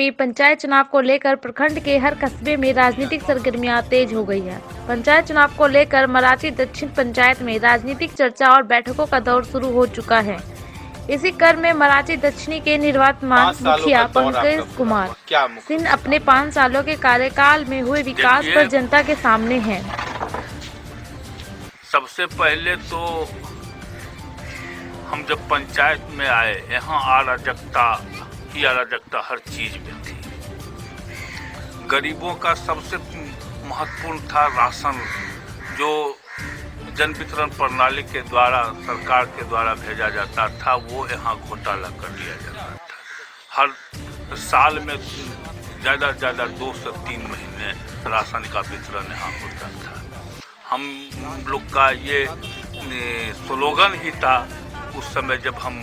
में पंचायत चुनाव को लेकर प्रखंड के हर कस्बे में राजनीतिक सरगर्मियां तेज हो गई है। पंचायत चुनाव को लेकर मराठी दक्षिण पंचायत में राजनीतिक चर्चा और बैठकों का दौर शुरू हो चुका है। इसी क्रम में मराठी दक्षिणी के निवर्तमान मुखिया पंकज कुमार सिंह अपने 5 सालों के कार्यकाल में हुए विकास पर जनता के सामने हैं। सबसे पहले तो हम जब पंचायत में आए, यहाँ अराजकता हर चीज में थी। गरीबों का सबसे महत्वपूर्ण था राशन, जो जन वितरण प्रणाली के द्वारा सरकार के द्वारा भेजा जाता था, वो यहाँ घोटाला कर दिया जाता था। हर साल में ज़्यादा से ज़्यादा 2 से 3 महीने राशन का वितरण यहाँ होता था। हम लोग का ये स्लोगन ही था उस समय जब हम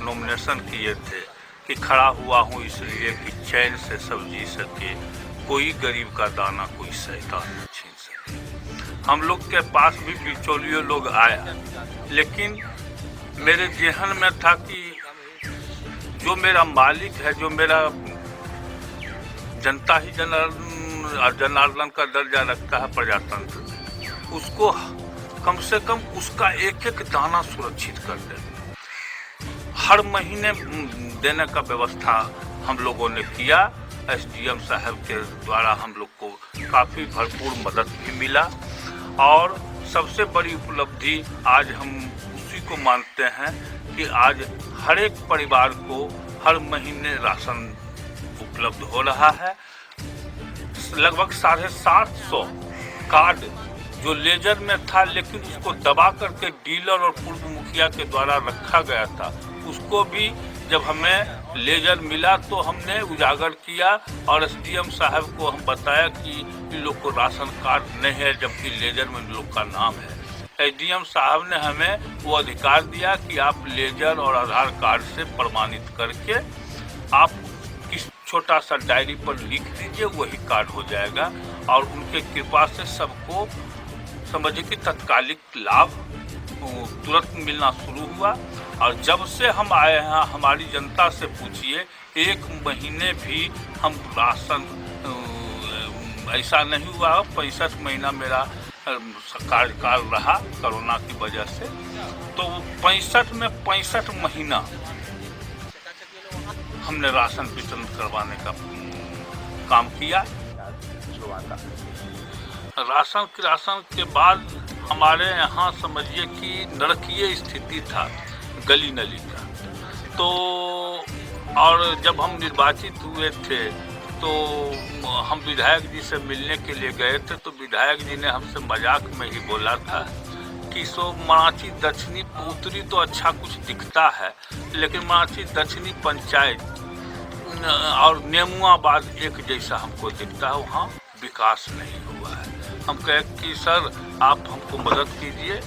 नॉमिनेशन किए थे कि खड़ा हुआ हूँ इसलिए कि चैन से सब जी सके, कोई गरीब का दाना कोई शैतान न छीन सके। हम लोग के पास भी बिचौलिए लोग आया, लेकिन मेरे जेहन में था कि जो मेरा मालिक है, जो मेरा जनता ही जनार्दन का दर्जा रखता है प्रजातंत्र, उसको कम से कम उसका एक एक दाना सुरक्षित कर दे। हर महीने देने का व्यवस्था हम लोगों ने किया। एसडीएम साहब के द्वारा हम लोग को काफ़ी भरपूर मदद भी मिला, और सबसे बड़ी उपलब्धि आज हम उसी को मानते हैं कि आज हर एक परिवार को हर महीने राशन उपलब्ध हो रहा है। लगभग 750 कार्ड जो लेजर में था, लेकिन उसको दबा करके डीलर और पूर्व मुखिया के द्वारा रखा गया था, उसको भी जब हमें लेजर मिला तो हमने उजागर किया और एसडीएम साहब को हम बताया कि इन लोग को राशन कार्ड नहीं है, जबकि लेजर में इन लोग का नाम है। एसडीएम साहब ने हमें वो अधिकार दिया कि आप लेजर और आधार कार्ड से प्रमाणित करके आप किस छोटा सा डायरी पर लिख दीजिए, वही कार्ड हो जाएगा। और उनके कृपा से सबको समझिए कि तत्कालिक लाभ तुरंत मिलना शुरू हुआ। और जब से हम आए हैं, हमारी जनता से पूछिए, 1 महीने भी हम राशन ऐसा नहीं हुआ। 65 महीना मेरा कार्यकाल रहा कोरोना की वजह से, तो 65 में 65 महीना हमने राशन वितरण करवाने का काम किया। राशन के बाद हमारे यहाँ समझिए कि नरकीय स्थिति था गली नली का। तो और जब हम निर्वाचित हुए थे तो हम विधायक जी से मिलने के लिए गए थे, तो विधायक जी ने हमसे मजाक में ही बोला था कि मराठी दक्षिणी उत्तरी तो अच्छा कुछ दिखता है, लेकिन मराठी दक्षिणी पंचायत और नेमुआबाद एक जैसा हमको दिखता है, वहाँ विकास नहीं हुआ है। हम कहे कि सर आप हमको मदद कीजिए,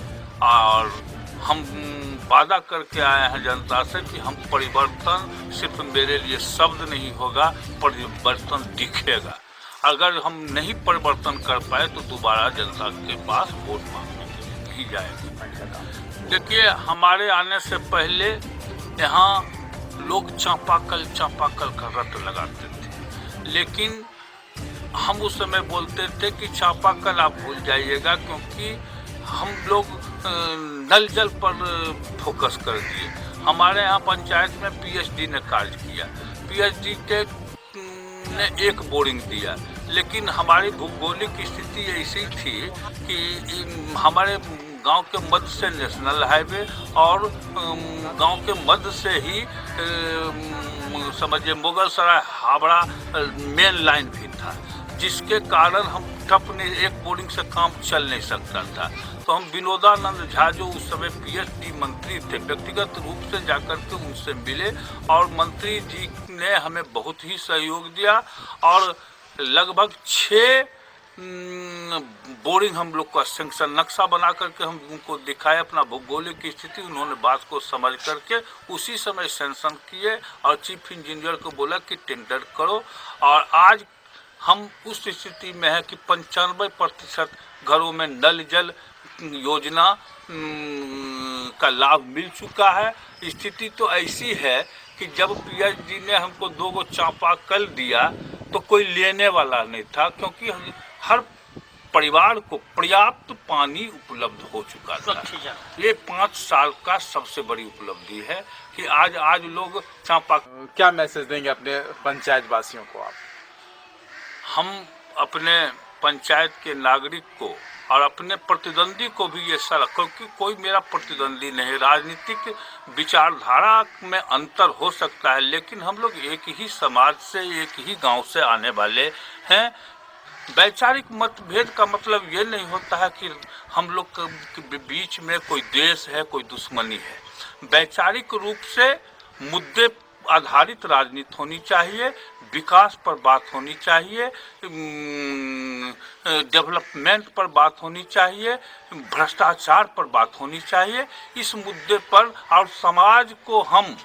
और हम वादा करके आए हैं जनता से कि हम परिवर्तन सिर्फ मेरे लिए शब्द नहीं होगा, परिवर्तन दिखेगा। अगर हम नहीं परिवर्तन कर पाए तो दोबारा जनता के पास वोट मांगने के लिए नहीं जाएगी। देखिए, हमारे आने से पहले यहाँ लोग चापाकल का रट लगाते थे, लेकिन हम उस समय बोलते थे कि चापाकल आप भूल जाइएगा, क्योंकि हम लोग नल जल पर फोकस कर दिए। हमारे यहाँ पंचायत में पीएचडी ने कार्य किया, पीएचडी के ने 1 बोरिंग दिया, लेकिन हमारी भौगोलिक स्थिति ऐसी थी कि हमारे गांव के मध्य से नेशनल हाईवे और गांव के मध्य से ही समझिए मुगलसराय हावड़ा मेन लाइन भी था, जिसके कारण हम अपने 1 बोरिंग से काम चल नहीं सकता था। तो हम विनोदानंद झा, जो उस समय पीएचडी मंत्री थे, व्यक्तिगत रूप से जाकर के उनसे मिले, और मंत्री जी ने हमें बहुत ही सहयोग दिया, और लगभग 6 बोरिंग हम लोग का सेंक्शन नक्शा बना करके हम उनको दिखाए अपना भौगोलिक स्थिति। उन्होंने बात को समझ करके उसी समय सेंक्शन किए और चीफ इंजीनियर को बोला कि टेंडर करो, और आज हम उस स्थिति में है कि 95% घरों में नल जल योजना का लाभ मिल चुका है। स्थिति तो ऐसी है कि जब पीएचडी ने हमको 2 चापाकल दिया तो कोई लेने वाला नहीं था, क्योंकि हर परिवार को पर्याप्त पानी उपलब्ध हो चुका था। ये 5 साल का सबसे बड़ी उपलब्धि है कि आज लोग क्या मैसेज देंगे अपने पंचायत वासियों को आप? हम अपने पंचायत के नागरिक को और अपने प्रतिद्वंदी को भी ये सलाह, क्योंकि कोई मेरा प्रतिद्वंदी नहीं, राजनीतिक विचारधारा में अंतर हो सकता है, लेकिन हम लोग एक ही समाज से, एक ही गांव से आने वाले हैं। वैचारिक मतभेद का मतलब ये नहीं होता है कि हम लोग के बीच में कोई देश है, कोई दुश्मनी है। वैचारिक रूप से मुद्दे आधारित राजनीति होनी चाहिए, विकास पर बात होनी चाहिए, डेवलपमेंट पर बात होनी चाहिए, भ्रष्टाचार पर बात होनी चाहिए। इस मुद्दे पर और समाज को हम,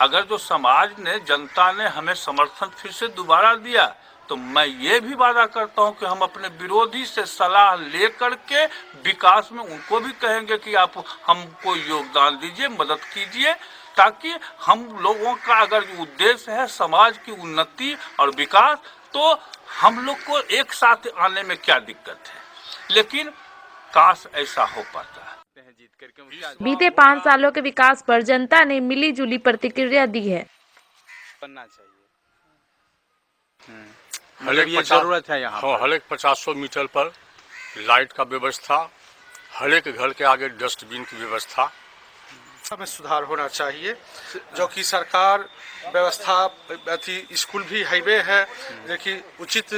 अगर जो समाज ने, जनता ने हमें समर्थन फिर से दोबारा दिया तो मैं ये भी वादा करता हूं कि हम अपने विरोधी से सलाह लेकर के विकास में उनको भी कहेंगे कि आप हमको योगदान दीजिए, मदद कीजिए, ताकि हम लोगों का अगर उद्देश्य है समाज की उन्नति और विकास, तो हम लोग को एक साथ आने में क्या दिक्कत है। लेकिन काश ऐसा हो पाता है। जीत करके बीते 5 सालों के विकास पर जनता ने मिली जुली प्रतिक्रिया दी है। बनना चाहिए। हर ये जरूरत है यहाँ हाँ, हर एक 50 मीटर पर लाइट का व्यवस्था, हर एक घर के आगे डस्टबिन की व्यवस्था में सुधार होना चाहिए, जो कि सरकार व्यवस्था अथी स्कूल भी हाईवे है, देखिए उचित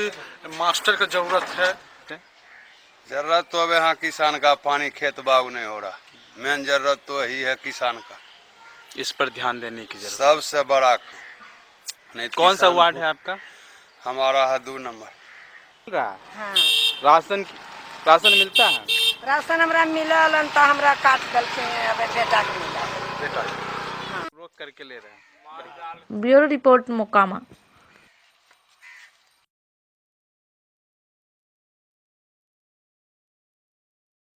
मास्टर का जरूरत है। जरूरत तो अब यहाँ किसान का पानी खेत बाग नहीं हो रहा, मेन जरूरत तो यही है किसान का, इस पर ध्यान देने की जरूरत। सबसे बड़ा नहीं। कौन सा वार्ड है आपका? हमारा है 2 नंबर। हाँ। राशन मिलता है? राशन हमरा मिलल तो हमरा काट देलके, अब बेटा के मिला। रोक करके ले रहे हैं। Bureau report Mokama.